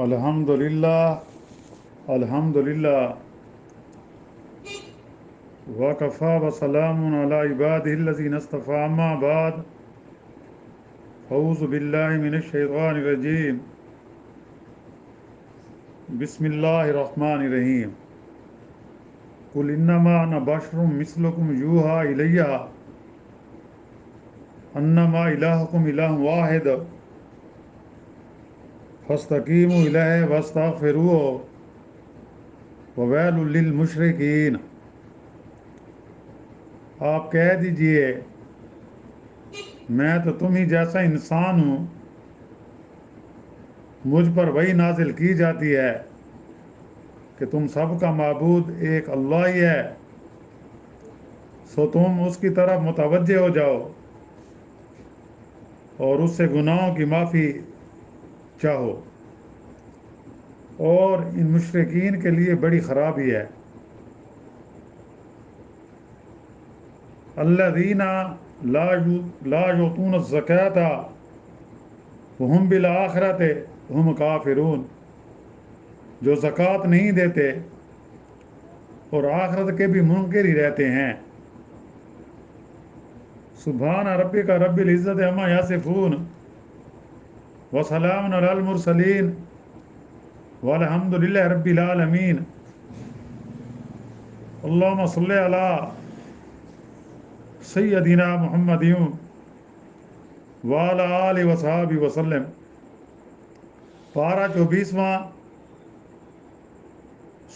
الحمدللہ الحمدللہ وکفیٰ وسلام علی عبادہ الذین اصطفیٰ اما بعد اعوذ باللہ من الشیطان الرجیم بسم اللہ الرحمن الرحیم قل انما انا بشر مثلکم یوحی الی انما الہکم الہ واحد فاستقیموا الیہ واستغفروہ وویل للمشرکین۔ آپ کہہ دیجئے میں تو تم ہی جیسا انسان ہوں، مجھ پر وحی نازل کی جاتی ہے کہ تم سب کا معبود ایک اللہ ہی ہے، سو تم اس کی طرف متوجہ ہو جاؤ اور اس سے گناہوں کی معافی چاہو، اور ان مشرکین کے لیے بڑی خرابی ہے۔ الذین لا یؤتون الزکاۃ وہم بالآخرۃ ہم کافرون، جو زکوٰۃ نہیں دیتے اور آخرت کے بھی منکر ہی رہتے ہیں۔ سبحان ربک رب العزت عما یصفون وسلام علی المرسلین والحمد للہ رب العالمین۔ اللہم صلی علی سیدنا محمد وعلی آلہ وصحبہ وسلم۔ پارہ 24واں،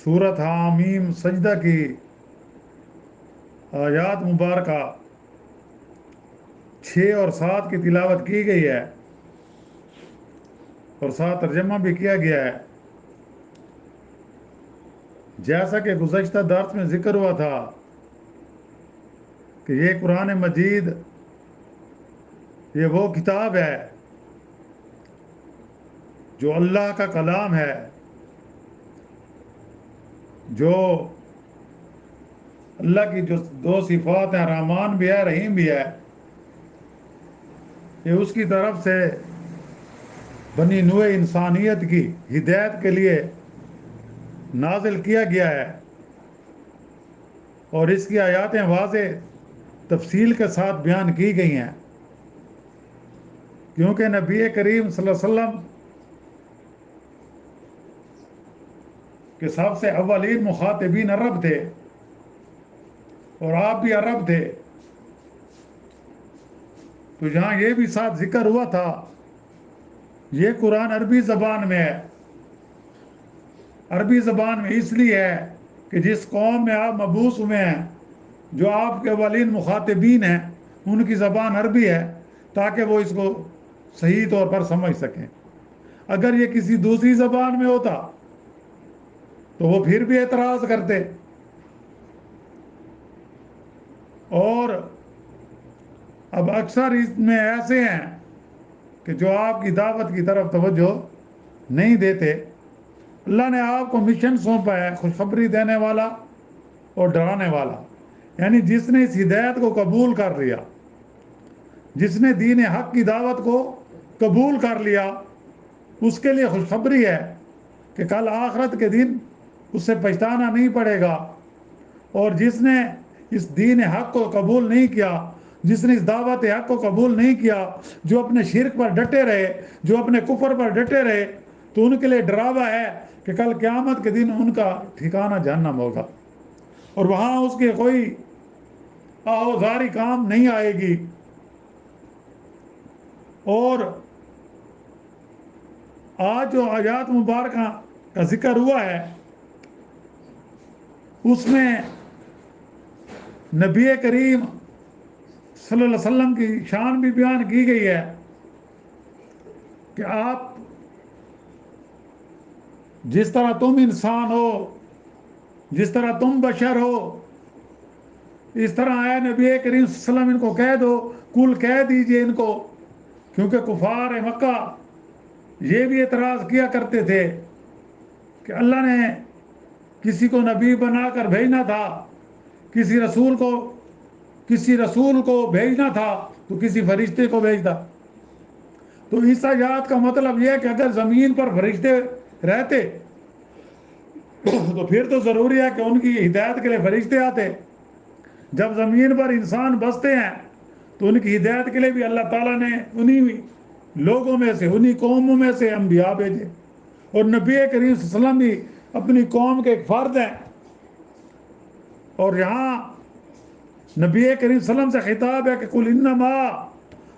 سورۃ حامیم سجدہ کی آیات مبارکہ 6 اور 7 کی تلاوت کی گئی ہے اور ساتھ ترجمہ بھی کیا گیا ہے۔ جیسا کہ گزشتہ درس میں ذکر ہوا تھا کہ یہ قرآن مجید یہ وہ کتاب ہے جو اللہ کا کلام ہے، جو اللہ کی جو 2 صفات ہیں، رحمان بھی ہے رحیم بھی ہے، یہ اس کی طرف سے بنی نوع انسانیت کی ہدایت کے لیے نازل کیا گیا ہے، اور اس کی آیاتیں واضح تفصیل کے ساتھ بیان کی گئی ہیں، کیونکہ نبی کریم صلی اللہ علیہ وسلم کہ سب سے اولین مخاطبین عرب تھے اور آپ بھی عرب تھے، تو یہاں یہ بھی ساتھ ذکر ہوا تھا یہ قرآن عربی زبان میں ہے۔ عربی زبان میں اس لیے ہے کہ جس قوم میں آپ مبعوث ہوئے ہیں، جو آپ کے اولین مخاطبین ہیں، ان کی زبان عربی ہے، تاکہ وہ اس کو صحیح طور پر سمجھ سکیں۔ اگر یہ کسی دوسری زبان میں ہوتا تو وہ پھر بھی اعتراض کرتے، اور اب اکثر اس میں ایسے ہیں کہ جو آپ کی دعوت کی طرف توجہ نہیں دیتے۔ اللہ نے آپ کو مشن سونپا ہے، خوشخبری دینے والا اور ڈرانے والا، یعنی جس نے اس ہدایت کو قبول کر لیا، جس نے دین حق کی دعوت کو قبول کر لیا، اس کے لیے خوشخبری ہے کہ کل آخرت کے دن اس سے پچھتانا نہیں پڑے گا، اور جس نے اس دین حق کو قبول نہیں کیا، جس نے اس دعوت حق کو قبول نہیں کیا، جو اپنے شرک پر ڈٹے رہے، جو اپنے کفر پر ڈٹے رہے، تو ان کے لیے ڈراوا ہے کہ کل قیامت کے دن ان کا ٹھکانہ جہنم ہوگا، اور وہاں اس کے کوئی آوزاری کام نہیں آئے گی۔ اور آج جو آیات مبارکہ کا ذکر ہوا ہے، اس میں نبی کریم صلی اللہ علیہ وسلم کی شان بھی بیان کی گئی ہے کہ آپ جس طرح تم انسان ہو، جس طرح تم بشر ہو، اس طرح آیا نبی کریم صلی اللہ علیہ وسلم ان کو کہہ دو، کل کہہ دیجئے ان کو، کیونکہ کفار مکہ یہ بھی اعتراض کیا کرتے تھے کہ اللہ نے کسی کو نبی بنا کر بھیجنا تھا، کسی رسول کو بھیجنا تھا تو کسی فرشتے کو بھیجتا۔ تو اس آیات کا مطلب یہ ہے کہ اگر زمین پر فرشتے رہتے تو پھر تو ضروری ہے کہ ان کی ہدایت کے لیے فرشتے آتے. جب زمین پر انسان بستے ہیں تو ان کی ہدایت کے لیے بھی اللہ تعالیٰ نے انہی لوگوں میں سے، انہی قوموں میں سے انبیاء بھیجے. اور نبی کریم صلی اللہ علیہ وسلم بھی اپنی قوم کے ایک فرد ہیں. اور یہاں نبی کریم صلی اللہ علیہ وسلم سے خطاب ہے کہ قل انما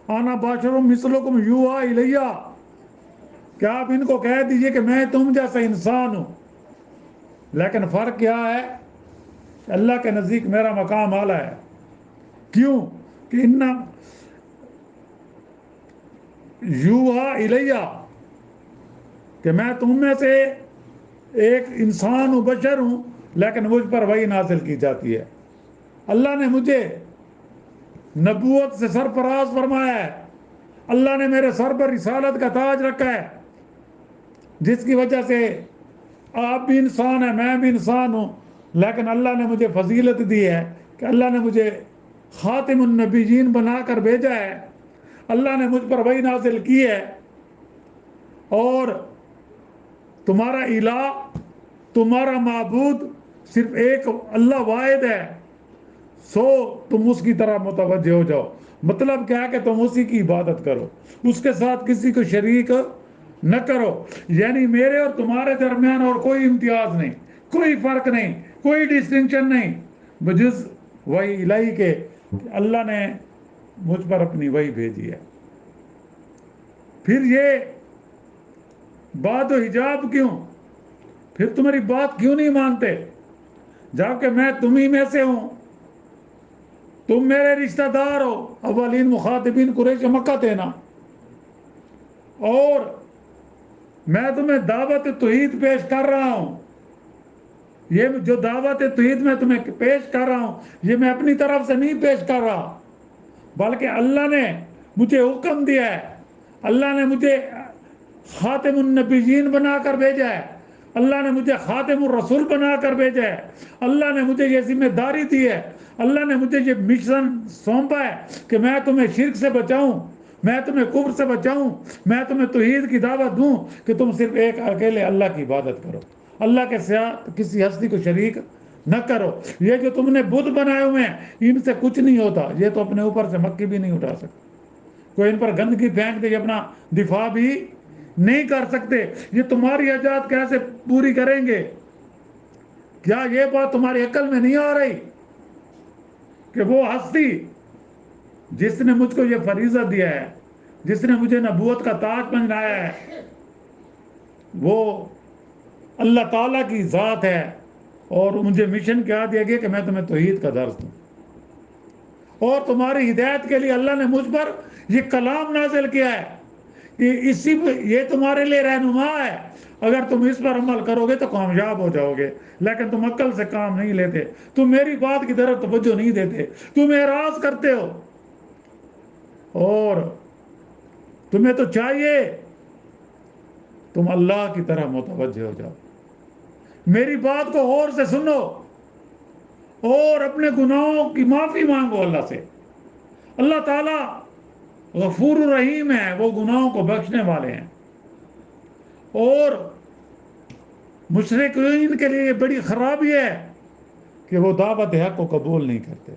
انا بشر مثلکم یوحی الی، کہ آپ ان کو کہہ دیجئے کہ میں تم جیسا انسان ہوں، لیکن فرق کیا ہے؟ اللہ کے نزدیک میرا مقام اعلیٰ ہے. کیوں؟ کہ یوحی الی، کہ میں تم میں سے ایک انسان ہوں، بشر ہوں، لیکن مجھ پر وحی نازل کی جاتی ہے. اللہ نے مجھے نبوت سے سرفراز فرمایا ہے. اللہ نے میرے سر پر رسالت کا تاج رکھا ہے، جس کی وجہ سے آپ بھی انسان ہیں، میں بھی انسان ہوں، لیکن اللہ نے مجھے فضیلت دی ہے کہ اللہ نے مجھے خاتم النبیین بنا کر بھیجا ہے. اللہ نے مجھ پر وحی نازل کی ہے. اور تمہارا الہ، تمہارا معبود صرف ایک اللہ واحد ہے، سو تم اس کی طرح متوجہ ہو جاؤ. مطلب کیا ہے کہ تم اسی کی عبادت کرو، اس کے ساتھ کسی کو شریک نہ کرو. یعنی میرے اور تمہارے درمیان اور کوئی امتیاز نہیں، کوئی فرق نہیں، کوئی ڈسٹنکشن نہیں، بجز وحی الہی کے کہ اللہ نے مجھ پر اپنی وحی بھیجی ہے. پھر یہ بات و حجاب کیوں؟ پھر تمہاری بات کیوں نہیں مانتے جبکہ میں تمہیں میں سے ہوں؟ تم میرے رشتہ دار ہو، اولین مخاطبین قریش مکہ تھے نا. اور میں تمہیں دعوت توحید پیش کر رہا ہوں. یہ جو دعوت توحید میں تمہیں پیش کر رہا ہوں، یہ میں اپنی طرف سے نہیں پیش کر رہا، بلکہ اللہ نے مجھے حکم دیا ہے. اللہ نے مجھے خاتم النبیین بنا کر بھیجا ہے. اللہ نے مجھے خاتم الرسول بنا کر بھیجا ہے. اللہ نے مجھے یہ ذمہ داری دی ہے. اللہ نے مجھے یہ مشن سونپا ہے کہ میں تمہیں شرک سے بچاؤں، میں تمہیں کفر سے بچاؤں، میں تمہیں توحید کی دعوت دوں کہ تم صرف ایک اکیلے اللہ کی عبادت کرو، اللہ کے ساتھ کسی ہستی کو شریک نہ کرو. یہ جو تم نے بت بنائے ہوئے ہیں، ان سے کچھ نہیں ہوتا. یہ تو اپنے اوپر سے مکھی بھی نہیں اٹھا سکتے. کوئی ان پر گندگی پھینک دے، یہ اپنا دفاع بھی نہیں کر سکتے. یہ تمہاری حاجات کیسے پوری کریں گے؟ کیا یہ بات تمہاری عقل میں نہیں آ رہی کہ وہ ہستی جس نے مجھ کو یہ فریضہ دیا ہے، جس نے مجھے نبوت کا تاج پہنایا ہے، وہ اللہ تعالیٰ کی ذات ہے؟ اور مجھے مشن کیا دیا گیا کہ میں تمہیں توحید کا درس دوں. اور تمہاری ہدایت کے لیے اللہ نے مجھ پر یہ کلام نازل کیا ہے کہ یہ تمہارے لیے رہنما ہے. اگر تم اس پر عمل کرو گے تو کامیاب ہو جاؤ گے، لیکن تم عقل سے کام نہیں لیتے، تم میری بات کی طرف توجہ نہیں دیتے، تم اعراض کرتے ہو. اور تمہیں تو چاہیے تم اللہ کی طرح متوجہ ہو جاؤ، میری بات کو غور سے سنو اور اپنے گناہوں کی معافی مانگو اللہ سے. اللہ تعالیٰ غفور الرحیم ہے، وہ گناہوں کو بخشنے والے ہیں. اور مشرکین کے لیے یہ بڑی خرابی ہے کہ وہ دعوت حق کو قبول نہیں کرتے.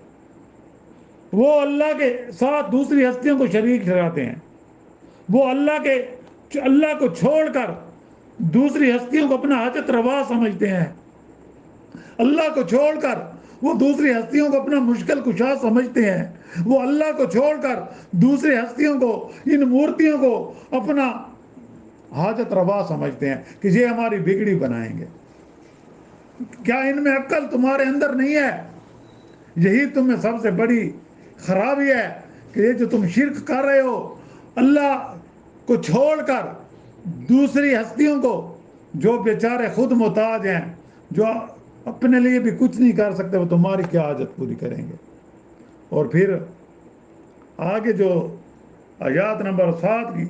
وہ اللہ کے ساتھ دوسری ہستیوں کو شریک ٹھہراتے ہیں. وہ اللہ کو چھوڑ کر دوسری ہستیوں کو اپنا حاجت روا سمجھتے ہیں. اللہ کو چھوڑ کر وہ دوسری ہستیوں کو اپنا مشکل کشا سمجھتے ہیں. وہ اللہ کو چھوڑ کر دوسری ہستیوں کو، ان مورتیوں کو اپنا حاجت روا سمجھتے ہیں کہ یہ ہماری بگڑی بنائیں گے. کیا ان میں عقل تمہارے اندر نہیں ہے؟ یہی تمہیں سب سے بڑی خرابی ہے کہ یہ جو تم شرک کر رہے ہو، اللہ کو چھوڑ کر دوسری ہستیوں کو، جو بیچارے خود محتاج ہیں، جو اپنے لیے بھی کچھ نہیں کر سکتے، وہ تمہاری کیا حاجت پوری کریں گے؟ اور پھر آگے جو آیات نمبر 7 کی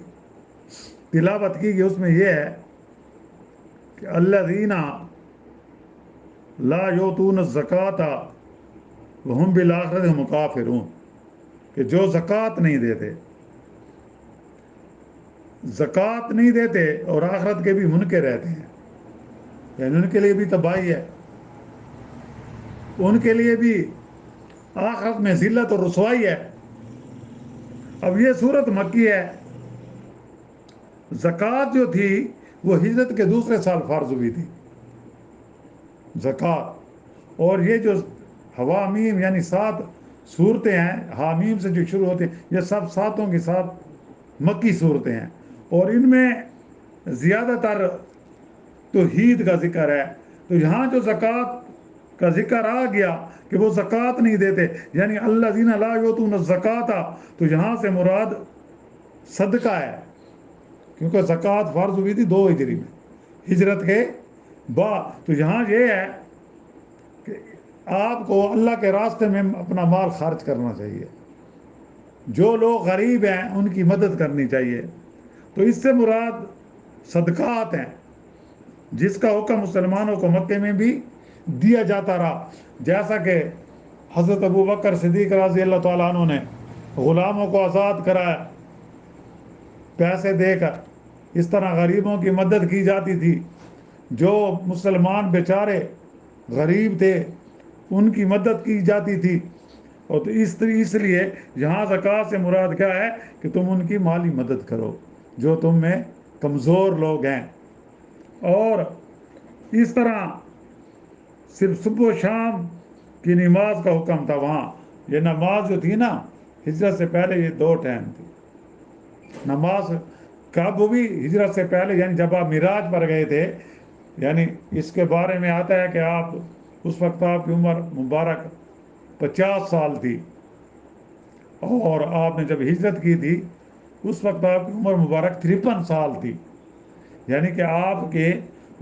تلاوت کی گئی، اس میں یہ ہے کہ الذین لا یؤتون الزکاۃ وہم بالآخرۃ ہم کافرون، کہ جو زکوٰۃ نہیں دیتے، زکوٰۃ نہیں دیتے اور آخرت کے بھی منکر رہتے ہیں، یعنی ان کے لیے بھی تباہی ہے، ان کے لیے بھی آخرت میں ذلت اور رسوائی ہے۔ اب یہ صورت مکی ہے، زکوٰۃ جو تھی وہ ہجرت کے دوسرے سال فرض ہوئی تھی زکوٰۃ، اور یہ جو حوامیم یعنی 7 صورتیں ہیں، حامیم سے جو شروع ہوتے ہیں، یہ سب 7 کی 7 مکی صورتیں ہیں، اور ان میں زیادہ تر توحید کا ذکر ہے۔ تو یہاں جو زکوٰۃ کا ذکر آ گیا کہ وہ زکوٰۃ نہیں دیتے، یعنی الذین لا یؤتون الزکوٰۃ، تو یہاں سے مراد صدقہ ہے، کیونکہ زکوٰۃ فرض ہوئی تھی 2 ہجری میں، ہجرت کے بعد۔ تو یہاں یہ ہے کہ آپ کو اللہ کے راستے میں اپنا مال خرچ کرنا چاہیے، جو لوگ غریب ہیں ان کی مدد کرنی چاہیے۔ تو اس سے مراد صدقات ہیں، جس کا حکم مسلمانوں کو مکے میں بھی دیا جاتا رہا، جیسا کہ حضرت ابو بکر صدیق رضی اللہ تعالیٰ عنہ نے غلاموں کو آزاد کرایا پیسے دے کر، اس طرح غریبوں کی مدد کی جاتی تھی، جو مسلمان بیچارے غریب تھے ان کی مدد کی جاتی تھی۔ اور تو اس لیے یہاں زکوٰۃ سے مراد کیا ہے کہ تم ان کی مالی مدد کرو جو تم میں کمزور لوگ ہیں۔ اور اس طرح صرف صبح و شام کی نماز کا حکم تھا وہاں، یہ نماز جو تھی نا ہجرت سے پہلے یہ 2 ٹائم تھی نماز۔ کب ہوئی؟ ہجرت سے پہلے، یعنی جب آپ معراج پر گئے تھے، یعنی اس کے بارے میں آتا ہے کہ آپ اس وقت آپ کی عمر مبارک 50 سال تھی، اور آپ نے جب ہجرت کی تھی اس وقت آپ کی عمر مبارک 53 سال تھی، یعنی کہ آپ کے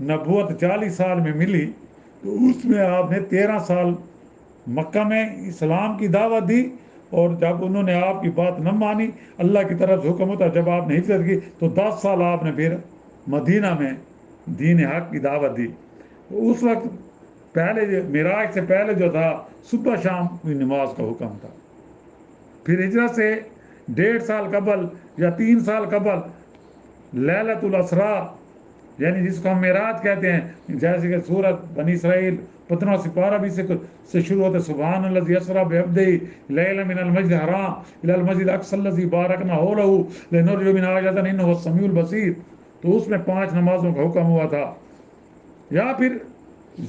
نبوت 40 سال میں ملی، تو اس میں آپ نے 13 سال مکہ میں اسلام کی دعوت دی، اور جب انہوں نے آپ کی بات نہ مانی، اللہ کی طرف سے حکم ہوتا جب آپ نے ہجرت کی تو 10 سال آپ نے پھر مدینہ میں دین حق کی دعوت دی۔ تو اس وقت پہلے معراج سے پہلے جو تھا صبح شام کی نماز کا حکم تھا۔ پھر ہجرت سے 1.5 سال قبل یا 3 سال قبل لیلۃ الاسراء، یعنی جس کو ہم معراج کہتے ہیں، جیسے کہ سورت بنی اسرائیل 15 سپارہ بھی سے شروع ہوتے، سبحان الذی اسریٰ بعبدہ لیلا من المسجد الحرام الی المسجد الاقصی الذی بارکنا حولہ لنریہ من آیاتنا انہ هو السمیع البصیر۔ تو اس میں 5 نمازوں کا حکم ہوا تھا۔ یا پھر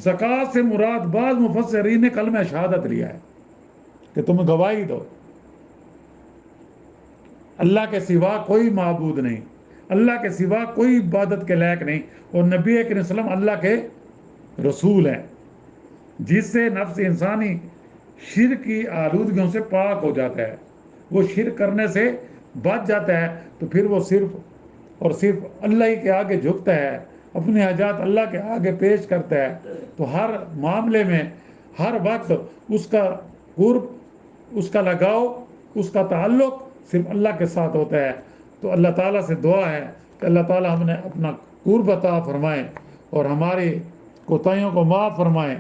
زکوٰۃ سے مراد بعض مفسرین نے کلمہ شہادت لیا ہے کہ تم گواہی دو اللہ کے سوا کوئی معبود نہیں، اللہ کے سوا کوئی عبادت کے لائق نہیں، اور نبی کریم صلی اللہ علیہ وسلم اللہ کے رسول ہیں، جس سے نفس انسانی شرک کی آلودگیوں سے پاک ہو جاتا ہے، وہ شرک کرنے سے بچ جاتا ہے، تو پھر وہ صرف اور صرف اللہ ہی کے آگے جھکتا ہے، اپنے حاجات اللہ کے آگے پیش کرتا ہے۔ تو ہر معاملے میں ہر وقت اس کا قرب، اس کا لگاؤ، اس کا تعلق صرف اللہ کے ساتھ ہوتا ہے۔ تو اللہ تعالیٰ سے دعا ہے کہ اللہ تعالیٰ ہم نے اپنا قرب عطا فرمائے اور ہماری کوتاہیوں کو معاف فرمائے،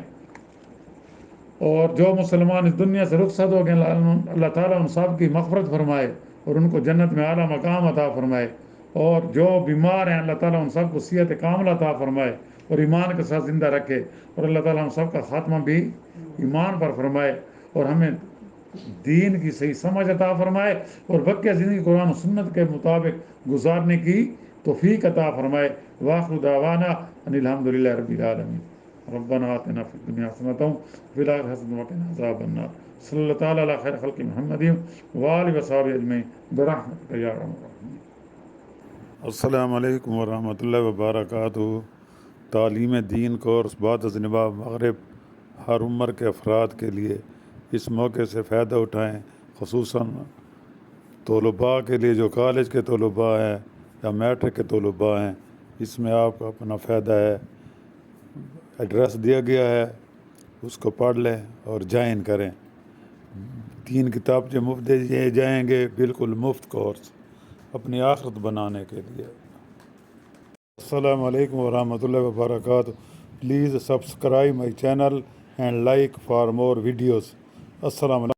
اور جو مسلمان اس دنیا سے رخصت ہو گئے اللہ تعالیٰ ان سب کی مغفرت فرمائے اور ان کو جنت میں اعلیٰ مقام عطا فرمائے، اور جو بیمار ہیں اللہ تعالیٰ ان سب کو صحت کاملہ عطا فرمائے اور ایمان کے ساتھ زندہ رکھے، اور اللہ تعالیٰ ہم سب کا خاتمہ بھی ایمان پر فرمائے، اور ہمیں دین کی صحیح سمجھ عطا فرمائے اور بقیہ زندگی قرآن و سنت کے مطابق گزارنے کی توفیق عطا فرمائے۔ وآخر دعوانا ان الحمد للہ رب العالمین۔ ربنا آتنا فی الدنیا حسنۃ وفی الآخرۃ حسنۃ وقنا عذاب النار۔ صلی اللہ تعالیٰ علی خیر خلق محمد وآلہ وصحبہ اجمعین برحمتک یا ارحم الراحمین۔ السلام علیکم ورحمۃ اللہ وبرکاتہ۔ تعلیم دین کورس بعد از نواب مغرب ہر عمر کے افراد کے لیے اس موقع سے فائدہ اٹھائیں، خصوصاً طلباء کے لیے جو کالج کے طلباء ہیں یا میٹرک کے طلباء ہیں، اس میں آپ کا اپنا فائدہ ہے۔ ایڈریس دیا گیا ہے، اس کو پڑھ لیں اور جوائن کریں۔ 3 کتاب مفت دیے جائیں گے، بالکل مفت کورس اپنی آخرت بنانے کے لیے۔ السلام علیکم ورحمۃ اللہ وبرکاتہ۔ Please subscribe my channel and like for more videos. السلام علیکم۔